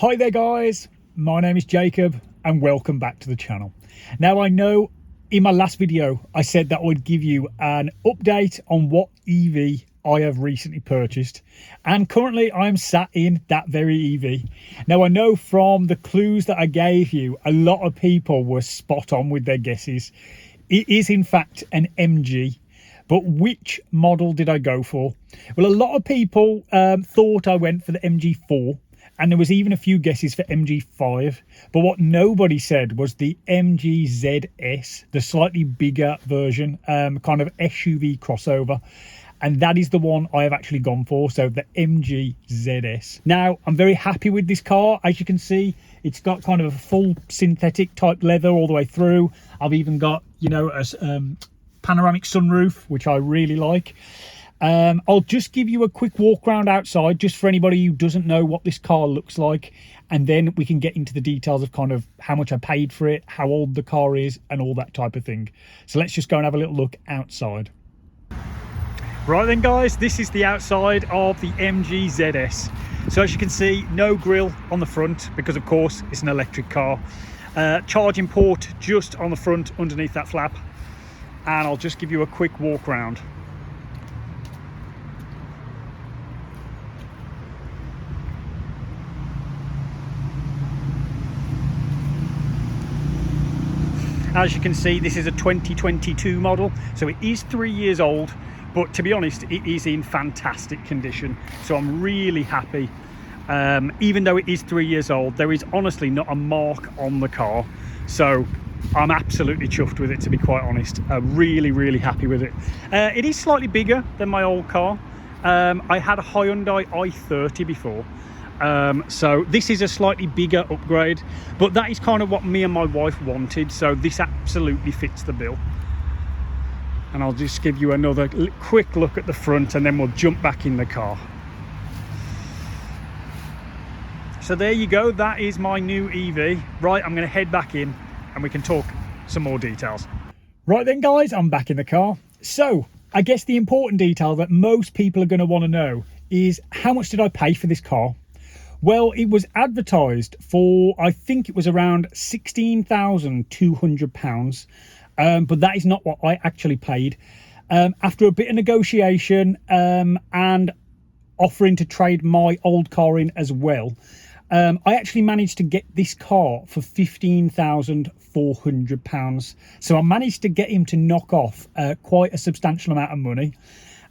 Hi there guys, my name is Jacob and welcome back to the channel. Now I know in my last video I said that I would give you an update on what EV I have recently purchased, and currently I am sat in that very EV. Now I know from the clues that I gave you, a lot of people were spot on with their guesses. It is in fact an MG. But which model did I go for? Well, a lot of people thought I went for the MG4, and there was even a few guesses for MG5. But what nobody said was the MG ZS, the slightly bigger version, kind of SUV crossover. And that is the one I have actually gone for, so the MG ZS. Now, I'm very happy with this car. As you can see, it's got kind of a full synthetic type leather all the way through. I've even got, you know, a panoramic sunroof, which I really like. I'll just give you a quick walk around outside, just for anybody who doesn't know what this car looks like, and then we can get into the details of kind of how much I paid for it, how old the car is, and all that type of thing. So let's just go and have a little look outside. Right then guys, this is the outside of the MG ZS. So as you can see, no grille on the front because of course it's an electric car. Charging port just on the front underneath that flap. And I'll just give you a quick walk around. As you can see, this is a 2022 model, so it is 3 years old, but to be honest, it is in fantastic condition. So I'm really happy. Even though it is 3 years old, there is honestly not a mark on the car. So I'm absolutely chuffed with it, to be quite honest. Really happy with it. It is slightly bigger than my old car. I had a Hyundai i30 before, so this is a slightly bigger upgrade, but that is kind of what me and my wife wanted, so this absolutely fits the bill. And I'll just give you another quick look at the front and then we'll jump back in the car. So there you go, that is my new EV. Right, I'm going to head back in and we can talk some more details. Right then guys, I'm back in the car. So I guess the important detail that most people are going to want to know is, how much did I pay for this car? Well, it was advertised for, I think it was around £16,200, but that is not what I actually paid. After a bit of negotiation and offering to trade my old car in as well, I actually managed to get this car for £15,400. So I managed to get him to knock off quite a substantial amount of money.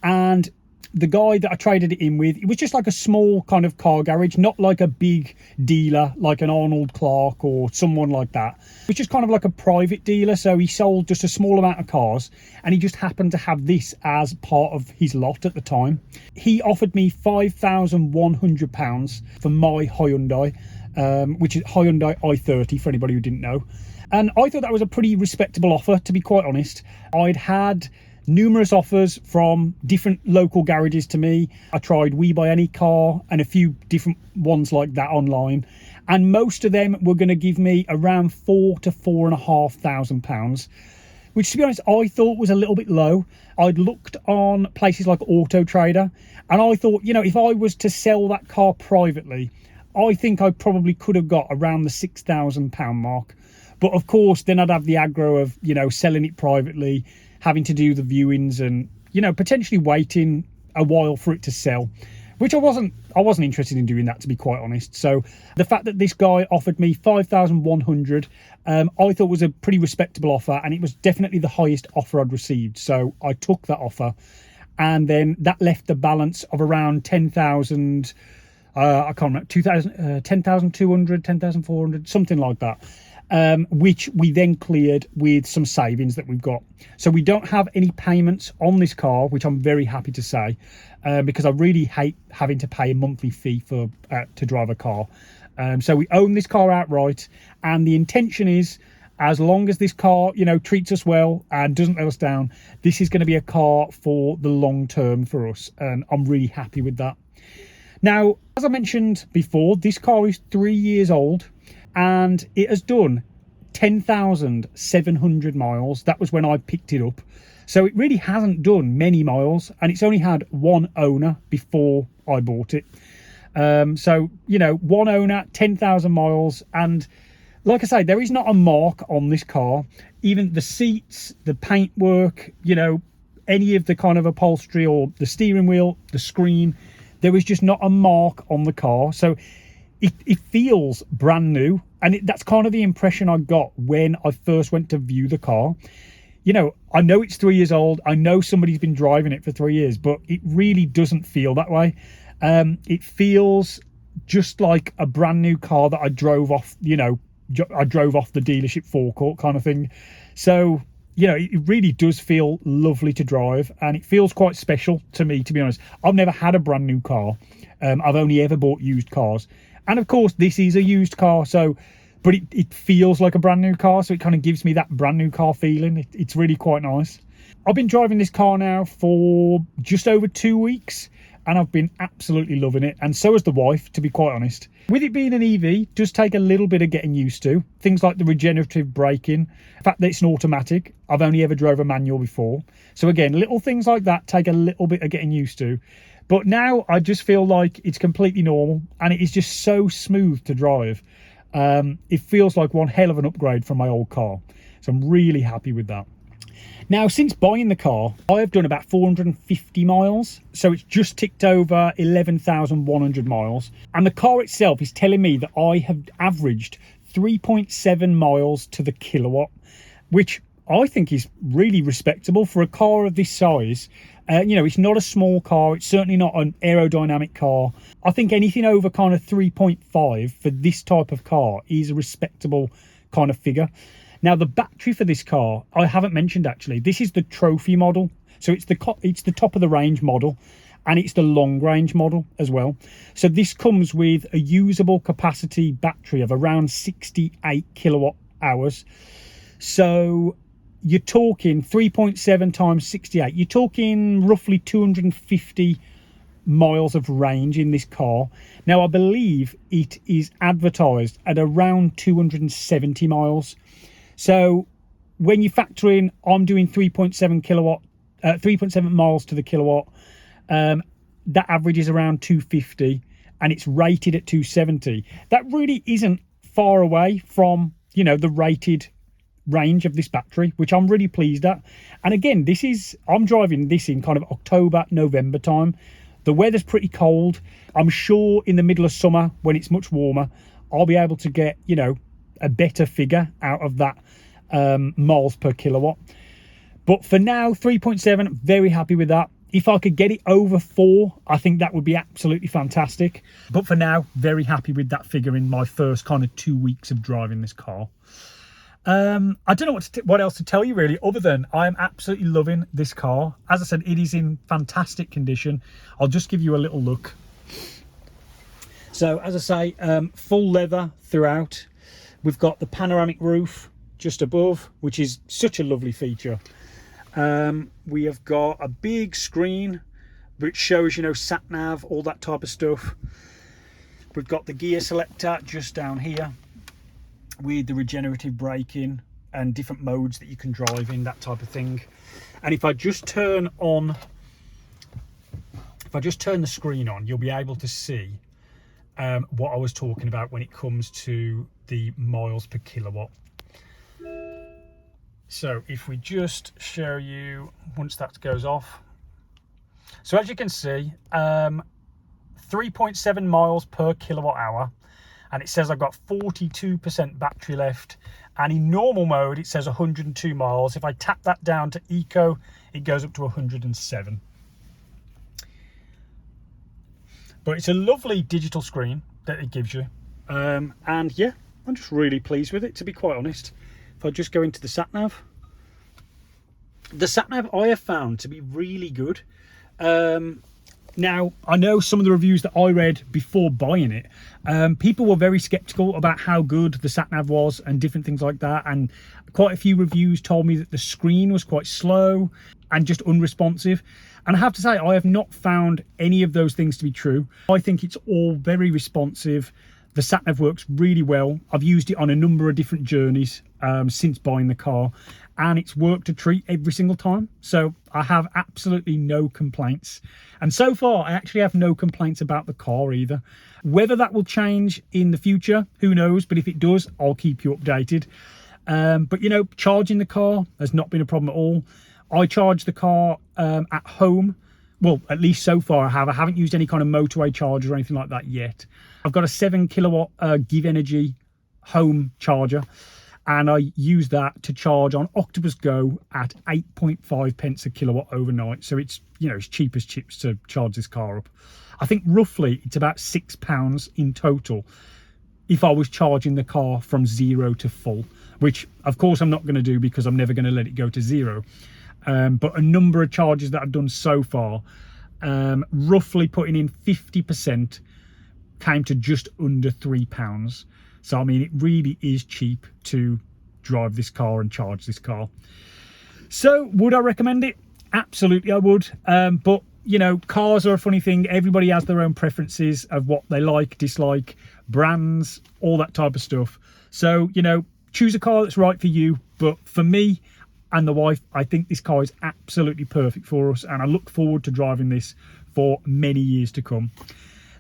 And the guy that I traded it in with, it was just like a small kind of car garage, not like a big dealer like an Arnold Clark or someone like that. It was just kind of like a private dealer. So he sold just a small amount of cars, and he just happened to have this as part of his lot at the time. He offered me £5,100 for my Hyundai, which is Hyundai i30 for anybody who didn't know. And I thought that was a pretty respectable offer, to be quite honest. I'd had numerous offers from different local garages to me. I tried We Buy Any Car and a few different ones like that online, and most of them were going to give me around £4,000 to £4,500, which, to be honest, I thought was a little bit low. I'd looked on places like Auto Trader, and I thought, you know, if I was to sell that car privately, I think I probably could have got around the £6,000 mark. But of course, then I'd have the aggro of, you know, selling it privately, having to do the viewings and, you know, potentially waiting a while for it to sell, which I wasn't interested in doing that, to be quite honest. So the fact that this guy offered me £5,100, I thought was a pretty respectable offer, and it was definitely the highest offer I'd received. So I took that offer, and then that left the balance of around 10,000, I can't remember, 10,200, 10,400, something like that. Which we then cleared with some savings that we've got. So we don't have any payments on this car, which I'm very happy to say, because I really hate having to pay a monthly fee for to drive a car. So we own this car outright, and the intention is, as long as this car, you know, treats us well and doesn't let us down, this is going to be a car for the long term for us, and I'm really happy with that. Now, as I mentioned before, this car is 3 years old, and it has done 10,700 miles. That was when I picked it up. So it really hasn't done many miles, and it's only had one owner before I bought it. So, you know, one owner, 10,000 miles. And like I say, there is not a mark on this car. Even the seats, the paintwork, you know, any of the kind of upholstery or the steering wheel, the screen, there is just not a mark on the car. So it feels brand new. And that's kind of the impression I got when I first went to view the car. You know, I know it's 3 years old. I know somebody's been driving it for 3 years, but it really doesn't feel that way. It feels just like a brand new car that I drove off, you know, I drove off the dealership forecourt kind of thing. So, you know, it really does feel lovely to drive, and it feels quite special to me, to be honest. I've never had a brand new car. I've only ever bought used cars. And of course, this is a used car, so, but it feels like a brand new car, so it kind of gives me that brand new car feeling. It's really quite nice. I've been driving this car now for just over 2 weeks, and I've been absolutely loving it, and so has the wife, to be quite honest. With it being an EV, it does take a little bit of getting used to. Things like the regenerative braking, the fact that it's an automatic. I've only ever drove a manual before. So again, little things like that take a little bit of getting used to. But now I just feel like it's completely normal, and it is just so smooth to drive. It feels like one hell of an upgrade from my old car. So I'm really happy with that. Now, since buying the car, I have done about 450 miles. So it's just ticked over 11,100 miles. And the car itself is telling me that I have averaged 3.7 miles to the kilowatt, which I think is really respectable for a car of this size. You know, it's not a small car. It's certainly not an aerodynamic car. I think anything over kind of 3.5 for this type of car is a respectable kind of figure. Now, the battery for this car, I haven't mentioned actually. This is the trophy model. So it's the top of the range model, and it's the long range model as well. So this comes with a usable capacity battery of around 68 kilowatt hours. So you're talking 3.7 times 68. You're talking roughly 250 miles of range in this car. Now, I believe it is advertised at around 270 miles. So when you factor in, I'm doing 3.7 miles to the kilowatt. That average is around 250, and it's rated at 270. That really isn't far away from, you know, the rated range of this battery, which I'm really pleased at. And again, I'm driving this in kind of October, November time. The weather's pretty cold. I'm sure in the middle of summer, when it's much warmer, I'll be able to get, you know, a better figure out of that miles per kilowatt. But for now, 3.7, very happy with that. If I could get it over 4, I think that would be absolutely fantastic. But for now, very happy with that figure in my first kind of 2 weeks of driving this car. I don't know what else to tell you really, other than I am absolutely loving this car. As I said, it is in fantastic condition. I'll just give you a little look. So as I say, full leather throughout. We've got the panoramic roof just above, which is such a lovely feature. We have got a big screen which shows, you know, sat nav, all that type of stuff. We've got the gear selector just down here with the regenerative braking and different modes that you can drive in, that type of thing. And if I just turn the screen on, you'll be able to see what I was talking about when it comes to the miles per kilowatt. So if we just show you once that goes off, so as you can see, 3.7 miles per kilowatt hour, and it says I've got 42% battery left, and in normal mode it says 102 miles. If I tap that down to eco, it goes up to 107. But it's a lovely digital screen that it gives you, and yeah, I'm just really pleased with it, to be quite honest. If I just go into the sat nav, I have found to be really good. Now, I know some of the reviews that I read before buying it, people were very skeptical about how good the sat nav was and different things like that, and quite a few reviews told me that the screen was quite slow and just unresponsive. And I have to say, I have not found any of those things to be true. I think it's all very responsive. The sat-nav works really well. I've used it on a number of different journeys since buying the car, and it's worked a treat every single time. So I have absolutely no complaints. And so far, I actually have no complaints about the car either. Whether that will change in the future, who knows? But if it does, I'll keep you updated. But, you know, charging the car has not been a problem at all. I charge the car at home. Well, at least so far I have. I haven't used any kind of motorway charger or anything like that yet. I've got a 7 kilowatt Give Energy home charger, and I use that to charge on Octopus Go at 8.5 pence a kilowatt overnight. So it's, you know, it's cheap as chips to charge this car up. I think roughly it's about £6 in total if I was charging the car from 0 to full, which of course I'm not going to do because I'm never going to let it go to 0. But a number of charges that I've done so far, roughly putting in 50%, came to just under £3. So I mean, it really is cheap to drive this car and charge this car. So would I recommend it? Absolutely I would. But you know, cars are a funny thing. Everybody has their own preferences of what they like, dislike, brands, all that type of stuff. So, you know, choose a car that's right for you. But for me and the wife, I think this car is absolutely perfect for us, and I look forward to driving this for many years to come.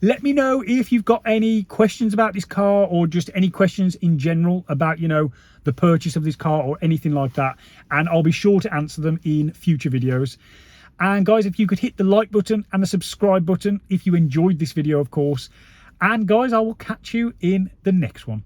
Let me know if you've got any questions about this car, or just any questions in general about, you know, the purchase of this car or anything like that, and I'll be sure to answer them in future videos. And guys, if you could hit the like button and the subscribe button if you enjoyed this video, of course. And guys, I will catch you in the next one.